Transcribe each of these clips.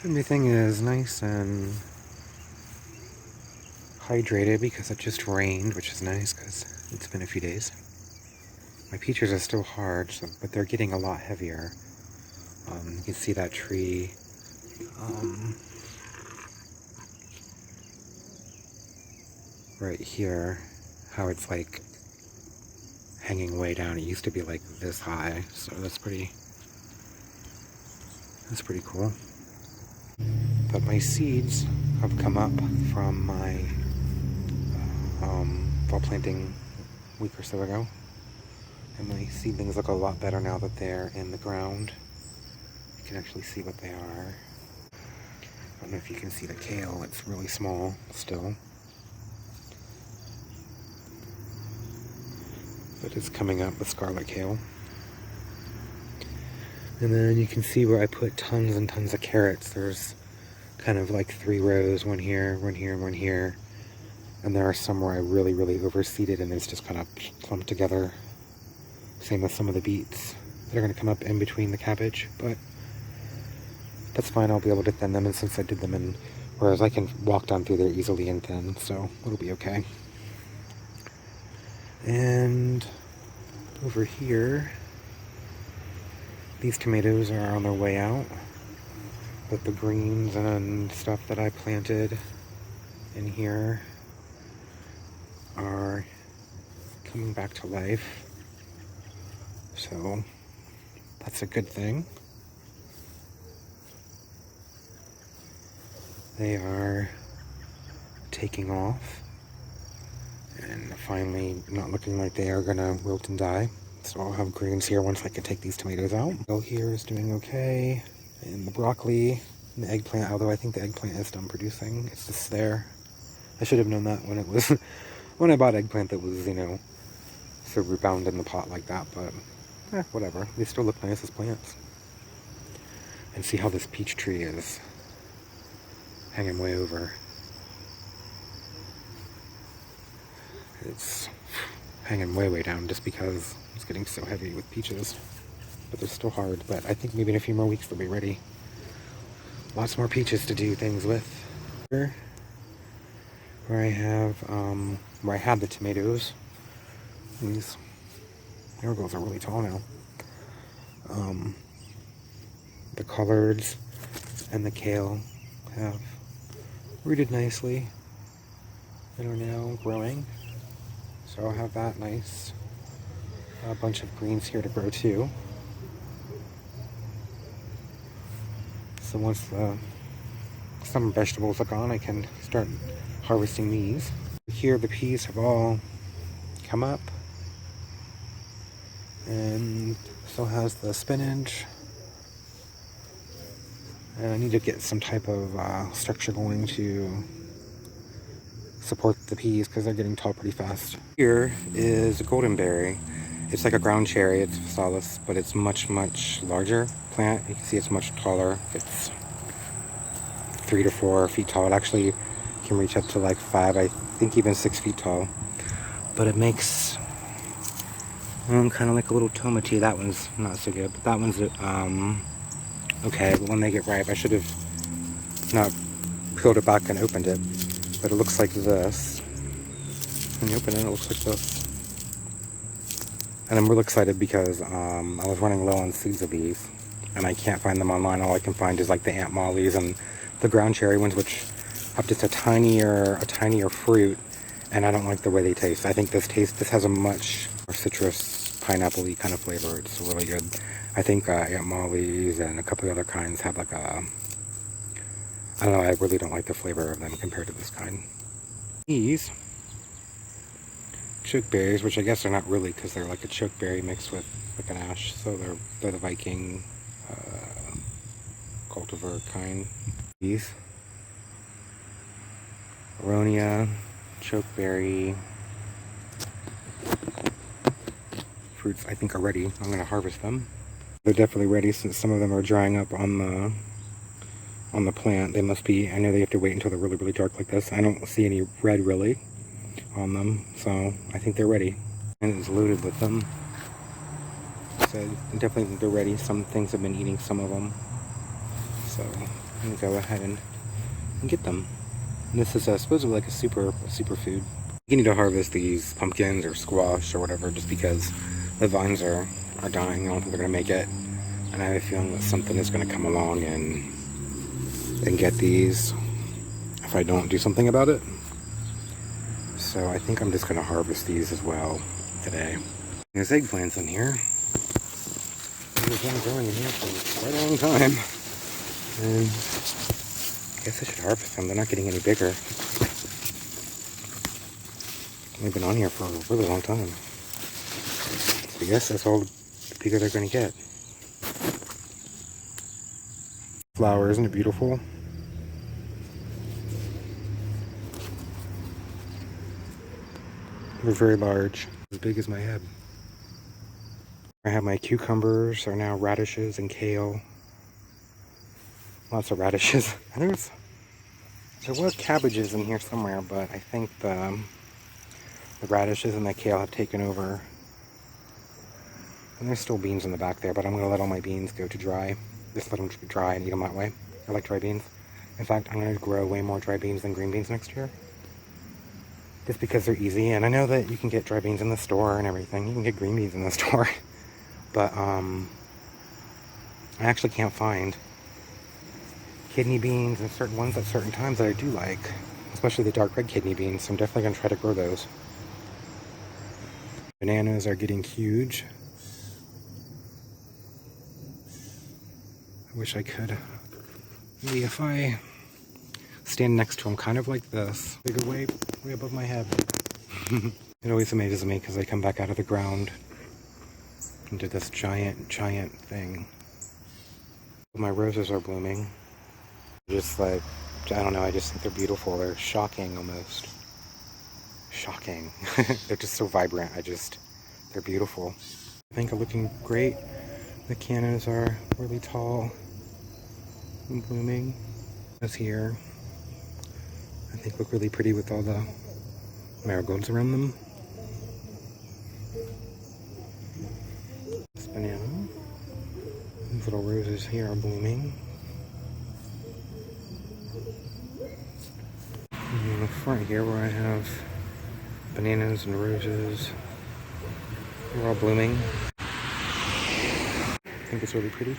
Everything is nice and hydrated because it just rained, which is nice because it's been a few days. My peaches are still hard, but they're getting a lot heavier. You can see that tree right here, how it's like hanging way down. It used to be like this high, so that's pretty cool. But my seeds have come up from my fall planting a week or so ago. And my seedlings look a lot better now that they're in the ground. You can actually see what they are. I don't know if you can see the kale, it's really small still. But it's coming up with scarlet kale. And then you can see where I put tons and tons of carrots. There's kind of like 3 rows, one here, one here, one here. And there are some where I really overseeded and it's just kind of clumped together. Same with some of the beets. They're going to come up in between the cabbage, but that's fine. I'll be able to thin them, and since I did them in, whereas I can walk down through there easily and thin, so it'll be okay. And over here, these tomatoes are on their way out, but the greens and stuff that I planted in here are coming back to life. So that's a good thing. They are taking off and finally not looking like they are gonna wilt and die. So I'll have greens here once I can take these tomatoes out. Bill here is doing okay. And the broccoli and the eggplant, although I think the eggplant is done producing. It's just there. I should have known that when it was, when I bought eggplant that was, you know, so rebound in the pot like that, but whatever. They still look nice as plants. And see how this peach tree is hanging way over. It's hanging way down just because it's getting so heavy with peaches. But they're still hard, but I think maybe in a few more weeks they'll be ready. Lots more peaches to do things with. Here, where I had the tomatoes. These marigolds are really tall now. The collards and the kale have rooted nicely and are now growing. So I'll have that nice bunch of greens here to grow too. So once the summer vegetables are gone, I can start harvesting these. Here the peas have all come up, and so has the spinach. And I need to get some type of structure going to support the peas because they're getting tall pretty fast. Here is a Goldenberry. It's like a ground cherry, it's Physalis, but it's much larger plant. You can see it's much taller. It's 3 to 4 feet tall. It actually can reach up to like 5, I think even 6 feet tall. But it makes kind of like a little tomato. That one's not so good, but that one's okay. But when they get ripe, I should have not peeled it back and opened it. But it looks like this. When you open it, it looks like this. And I'm real excited because I was running low on seeds of these, and I can't find them online. All I can find is like the Aunt Molly's and the ground cherry ones, which have just a tinier fruit, and I don't like the way they taste. I think this has a much more citrus, pineapple-y kind of flavor. It's really good. I think Aunt Molly's and a couple of other kinds have like a, I don't know, I really don't like the flavor of them compared to this kind. These chokeberries, which I guess are not really because they're like a chokeberry mixed with like an ash, so they're the Viking cultivar kind. These Aronia, chokeberry fruits I think are ready. I'm going to harvest them. They're definitely ready since some of them are drying up on the plant. They must be, I know they have to wait until they're really dark like this. I don't see any red really on them, so I think they're ready. And it's loaded with them. So I definitely think they're ready. Some things have been eating some of them. So and go ahead and get them. And this is supposedly like a superfood. You need to harvest these pumpkins or squash or whatever just because the vines are dying. I don't think they're gonna make it. And I have a feeling that something is gonna come along and get these if I don't do something about it. So I think I'm just gonna harvest these as well today. There's eggplants in here. There's one growing in here for quite a long time. And I guess I should harvest them. They're not getting any bigger. They've been on here for a really long time. So I guess that's all bigger they're gonna get. Flower, isn't it beautiful? They're very large, as big as my head. I have my cucumbers are now radishes and kale. Lots of radishes. There was cabbages in here somewhere, but I think the radishes and the kale have taken over. And there's still beans in the back there, but I'm going to let all my beans go to dry. Just let them dry and eat them that way. I like dry beans. In fact, I'm going to grow way more dry beans than green beans next year. Just because they're easy. And I know that you can get dry beans in the store and everything. You can get green beans in the store. But I actually can't find kidney beans and certain ones at certain times that I do like. Especially the dark red kidney beans. So I'm definitely going to try to grow those. Bananas are getting huge. I wish I could. Maybe if I stand next to them kind of like this, they go way above my head. It always amazes me because they come back out of the ground into this giant thing. My roses are blooming. Just like, I don't know, I just think they're beautiful. They're shocking almost. Shocking. They're just so vibrant. They're beautiful. I think are looking great. The cannas are really tall and blooming. This here, I think look really pretty with all the marigolds around them. This banana. These little roses here are blooming. And in the front here where I have bananas and roses, they're all blooming. I think it's really pretty.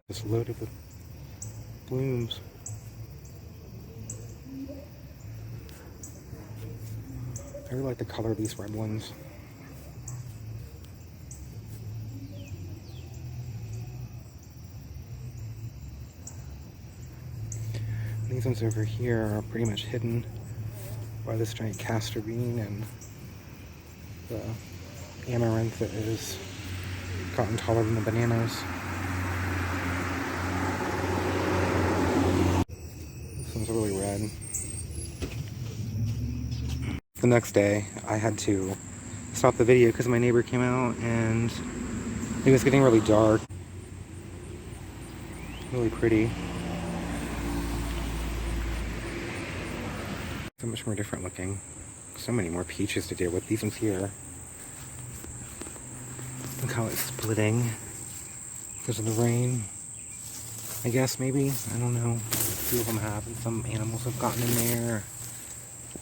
Just loaded with blooms. I really like the color of these red ones. These ones over here are pretty much hidden by this giant castor bean and the amaranth that is gotten taller than the bananas. This one's really red. The next day, I had to stop the video because my neighbor came out and it was getting really dark. Really pretty. So much more different looking. So many more peaches to deal with. These ones here. Look how it's splitting because of the rain. I guess maybe. I don't know. A few of them have, and some animals have gotten in there.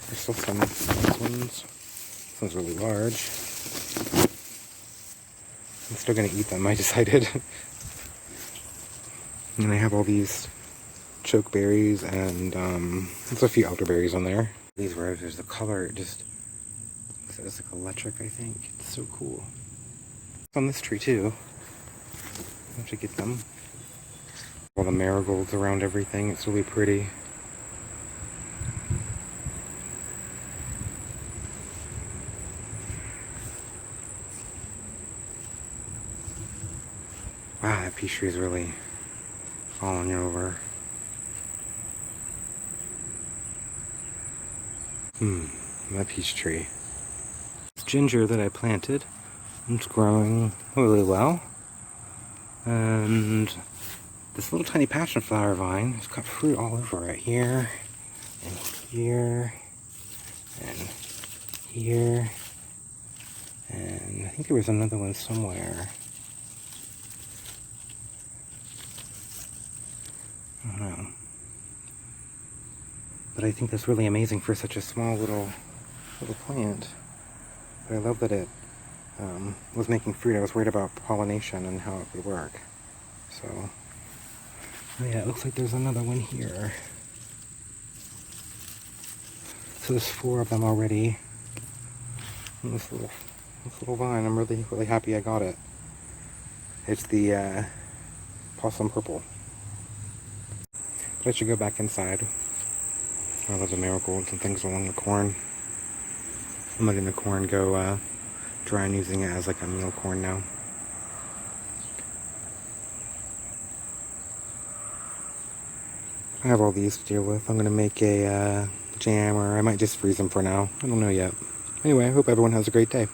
There's still some nice ones. This one's really large. I'm still gonna eat them, I decided. And I have all these chokeberries and there's a few elderberries on there. These roses, the color, it's like electric, I think. It's so cool. It's on this tree too. I have to get them. All the marigolds around everything. It's really pretty. Wow, that peach tree is really falling over. That peach tree. It's ginger that I planted. It's growing really well. And this little tiny passion flower vine has got fruit all over it here. and here, and here, and I think there was another one somewhere. I don't know. But I think that's really amazing for such a small little plant. But I love that it was making fruit. I was worried about pollination and how it would work. So, oh yeah, it looks like there's another one here. So there's 4 of them already. And this little vine, I'm really happy I got it. It's the possum purple. But I should go back inside. I love the marigolds and things along the corn. I'm letting the corn go dry and using it as like a meal corn now. I have all these to deal with. I'm going to make a jam, or I might just freeze them for now. I don't know yet. Anyway, I hope everyone has a great day.